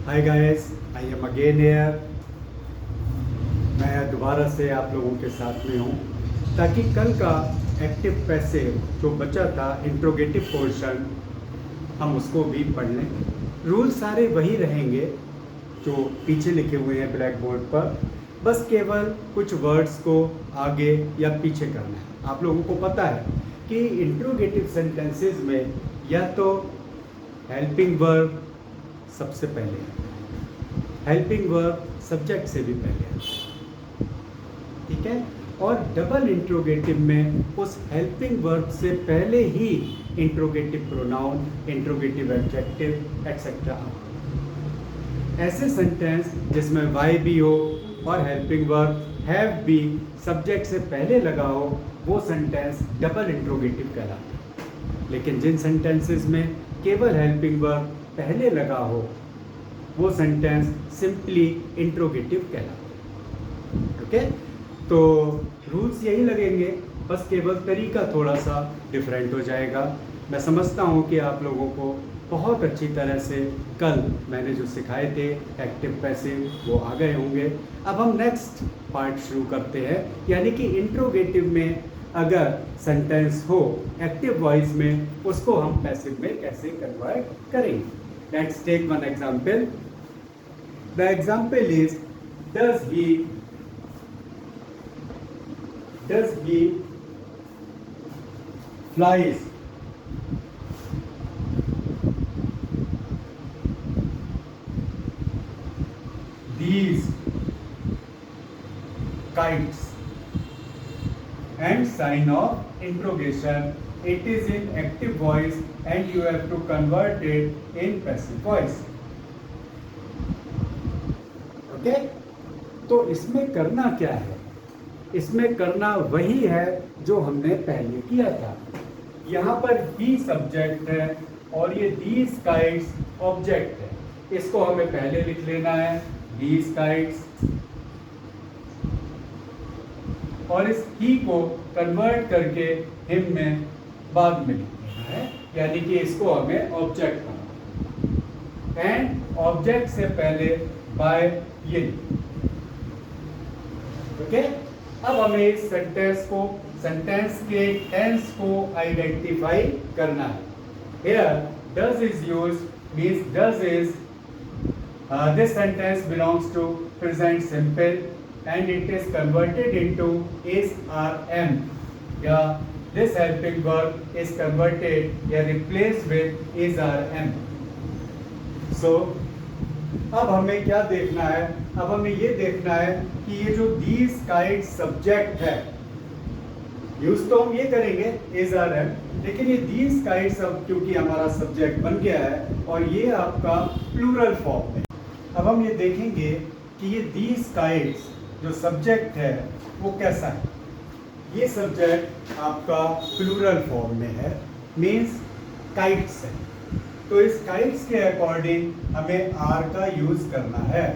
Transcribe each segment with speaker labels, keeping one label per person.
Speaker 1: Hi guys, I am again here. मैं दोबारा से आप लोगों के साथ में हूँ ताकि कल का एक्टिव पैसिव जो बचा था इंट्रोगेटिव पोर्शन हम उसको भी पढ़ लें। रूल सारे वही रहेंगे जो पीछे लिखे हुए हैं ब्लैक बोर्ड पर, बस केवल कुछ वर्ड्स को आगे या पीछे करना है। आप लोगों को पता है कि इंट्रोगेटिव सेंटेंसेस में या तो हेल्पिंग वर्ब सबसे पहले है, हेल्पिंग वर्ब सब्जेक्ट से भी पहले आता है, ठीक है। और डबल इंट्रोगेटिव में उस हेल्पिंग वर्ब से पहले ही interrogative pronoun, interrogative adjective etcetera. ऐसे सेंटेंस जिसमें वाई भी हो और हेल्पिंग वर्ब हैव भी सब्जेक्ट से पहले लगा हो, वो सेंटेंस डबल इंट्रोगेटिव कहलाता है। लेकिन जिन सेंटेंसेस में केवल हेल्पिंग वर्ब पहले लगा हो, वो सेंटेंस सिंपली इंट्रोगेटिव कहलाता है। ओके, तो रूल्स यही लगेंगे, बस केवल तरीका थोड़ा सा डिफरेंट हो जाएगा। मैं समझता हूँ कि आप लोगों को बहुत अच्छी तरह से कल मैंने जो सिखाए थे एक्टिव पैसिव वो आ गए होंगे। अब हम नेक्स्ट पार्ट शुरू करते हैं, यानी कि इंट्रोगेटिव में अगर सेंटेंस हो एक्टिव वॉइस में, उसको हम पैसिव में कैसे कन्वर्ट करेंगे। Let's take one example. The example is, does he flies these kites? And sign of interrogation. It is in active voice and you have to convert it in passive voice. Okay, तो इसमें करना क्या है? इसमें करना वही है जो हमने पहले किया था। यहाँ पर ही सब्जेक्ट है और ये these kites ऑब्जेक्ट है। इसको हमें पहले लिख लेना है these kites, और इस ही को कन्वर्ट करके हिम में बाद में लिखना है, यानी कि इसको हमें ऑब्जेक्ट बनाना। एंड ऑब्जेक्ट से पहले बाय ये। ओके, अब हमें इस सेंटेंस के टेंस को आइडेंटिफाई करना है। Here does is used, means does is this sentence belongs to present simple and it is converted into is or am, या this helping verb is converted या replaced with is or am. So अब हमें क्या देखना है? अब हमें ये देखना है कि ये जो these kites सब्जेक्ट है, यूज तो हम ये करेंगे is or am, लेकिन ये these kites अब क्योंकि हमारा सब्जेक्ट बन गया है और ये आपका प्लूरल फॉर्म है। अब हम ये देखेंगे कि ये these kites जो सब्जेक्ट है वो कैसा है। ये सब्जेक्ट आपका प्लूरल फॉर्म में है, मीन्स काइट्स है। तो इस काइट्स के अकॉर्डिंग हमें आर का यूज करना है,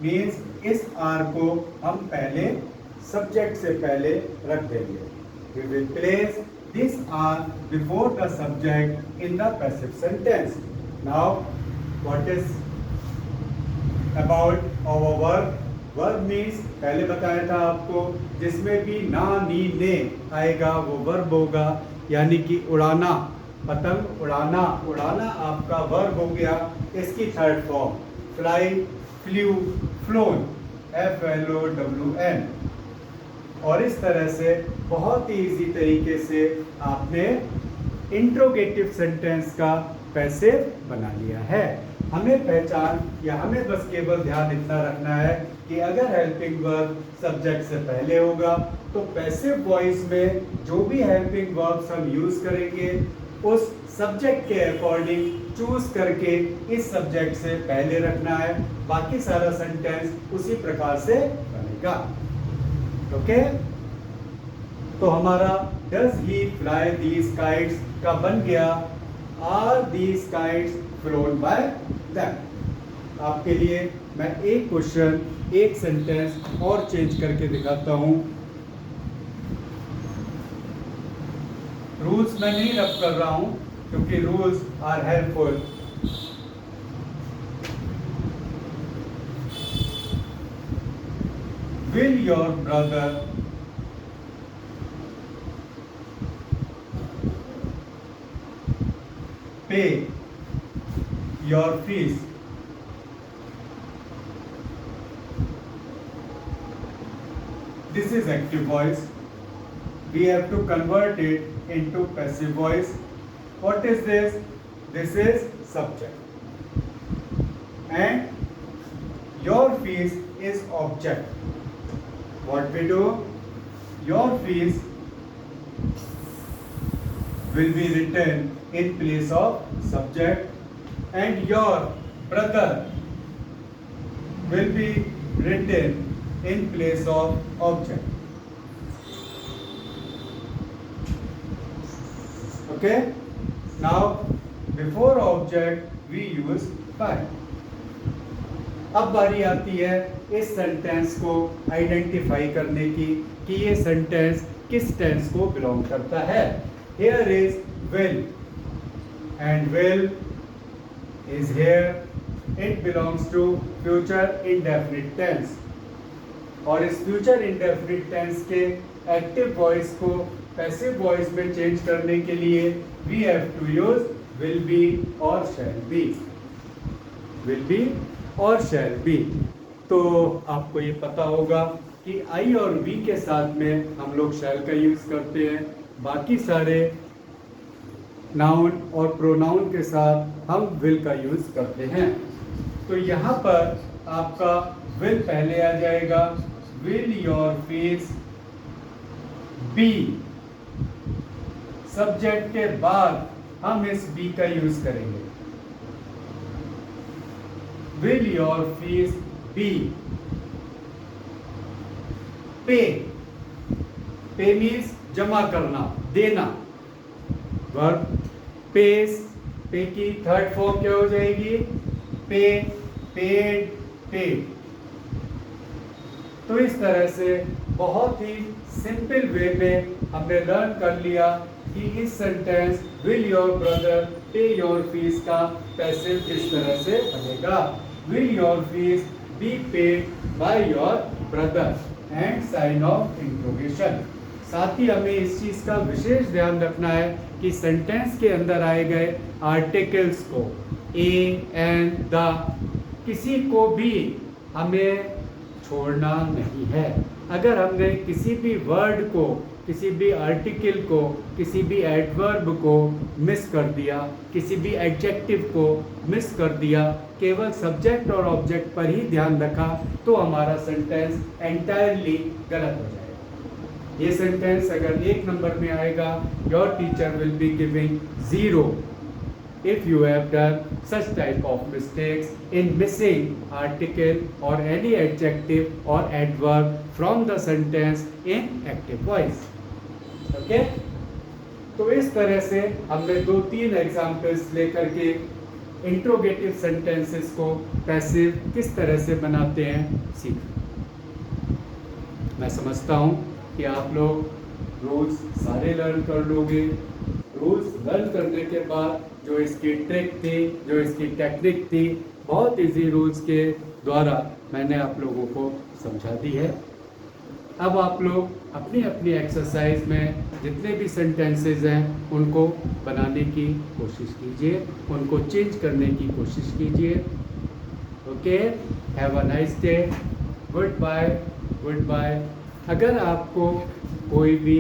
Speaker 1: मीन्स इस आर को हम पहले सब्जेक्ट से पहले रख देंगे। We will place this R before the subject in the passive sentence. Now, what is about our verb? Verb means पहले बताया था आपको, जिसमें भी ना नी ने आएगा वो वर्ब होगा, यानी कि उड़ाना, पतंग उड़ाना। उड़ाना आपका वर्ब हो गया। इसकी third form fly, flu, phloem, FLOWN। और इस तरह से बहुत ही इजी तरीके से आपने इंट्रोगेटिव सेंटेंस का पैसिव बना लिया है। हमें पहचान या हमें बस केवल ध्यान इतना रखना है कि अगर हेल्पिंग वर्ब सब्जेक्ट से पहले होगा तो पैसिव वॉइस में जो भी हेल्पिंग वर्ब्स हम यूज करेंगे उस सब्जेक्ट के अकॉर्डिंग चूज करके इस सब्जेक्ट से पहले रखना है। बाकी सारा सेंटेंस उसी प्रकार से बनेगा। ओके, तो हमारा does he fly these kites का बन गया are these kites flown by them. आपके लिए मैं एक क्वेश्चन, एक सेंटेंस और चेंज करके दिखाता हूं। रूल्स मैं नहीं रब कर रहा हूं क्योंकि rules are helpful. will your brother pay your fees? This is active voice. We have to convert it into passive voice. What is this? This is subject. And your fees is object. What we do? Your fees will be written in place of subject, and your brother will be written in place of object. Okay? Now, before object we use by. अब बारी आती है इस sentence को identify करने की कि ये सेंटेंस किस टेंस को बिलोंग करता है. Here is will, and will is here. It belongs to future indefinite tense. और इस फ्यूचर इंडेफिनिट टेंस के एक्टिव वॉइस को पैसिव वॉइस में चेंज करने के लिए we have to use will be और शैल बी. विल बी और शैल बी. तो आपको ये पता होगा कि आई और वी के साथ में हम लोग शैल का यूज करते हैं. बाकी सारे नाउन और प्रोनाउन के साथ हम विल का यूज करते हैं. तो यहाँ पर आपका विल पहले आ जाएगा. Will your fees be? Subject के बाद हम इस बी का यूज करेंगे. Will your fees be? Pay. Pay means जमा करना, देना. Verb pays. पे की थर्ड फॉर्म क्या हो जाएगी? पे, पेड, पेड. तो इस तरह से बहुत ही सिंपल वे में हमने लर्न कर लिया कि इस sentence will your brother pay your fees का पैसिव किस तरह से बनेगा. Will your fees be paid by your brother and sign of interrogation. साथ ही हमें इस चीज का विशेष ध्यान रखना है कि सेंटेंस के अंदर आए गए आर्टिकल्स को ए, एन, द किसी को भी हमें छोड़ना नहीं है. अगर हमने किसी भी वर्ड को, किसी भी आर्टिकल को, किसी भी एडवर्ब को मिस कर दिया, किसी भी एडजेक्टिव को मिस कर दिया, केवल सब्जेक्ट और ऑब्जेक्ट पर ही ध्यान रखा, तो हमारा सेंटेंस एंटायरली गलत हो जाएगा. ये सेंटेंस अगर 1 नंबर में आएगा, your teacher will be giving 0 if you have done such type of mistakes in missing article or any adjective or adverb from the sentence in active voice. Okay? तो इस तरह से हमने 2-3 एग्जाम्पल्स लेकर के इंट्रोगेटिव सेंटेंसेस को passive किस तरह से बनाते हैं सीखा. मैं समझता हूँ कि आप लोग रूल्स सारे लर्न कर लोगे. रूल्स लर्न करने के बाद जो इसकी ट्रिक थी, जो इसकी टेक्निक थी, बहुत इजी रूल्स के द्वारा मैंने आप लोगों को समझा दी है. अब आप लोग अपनी अपनी एक्सरसाइज में जितने भी सेंटेंसेस हैं उनको बनाने की कोशिश कीजिए, उनको चेंज करने की कोशिश कीजिए. Okay, have a nice day. Goodbye, goodbye. अगर आपको कोई भी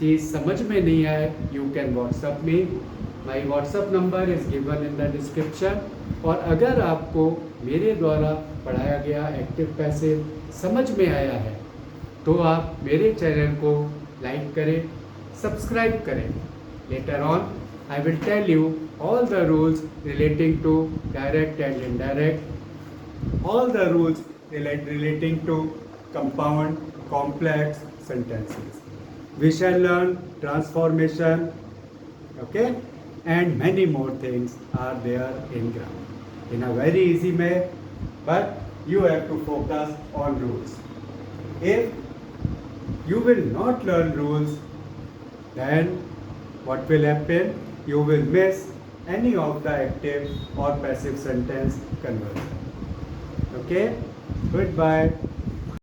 Speaker 1: चीज़ समझ में नहीं आए, you can WhatsApp me. My WhatsApp number is given in the description. और अगर आपको मेरे द्वारा पढ़ाया गया एक्टिव पैसिव समझ में आया है तो आप मेरे चैनल को लाइक करें, सब्सक्राइब करें. Later on I will tell you all the rules relating to direct and indirect, all the rules relating to compound complex sentences. We shall learn transformation, okay, and many more things are there in grammar in a very easy way, but you have to focus on rules. If you will not learn rules, then what will happen? You will miss any of the active or passive sentence conversion. Okay, goodbye.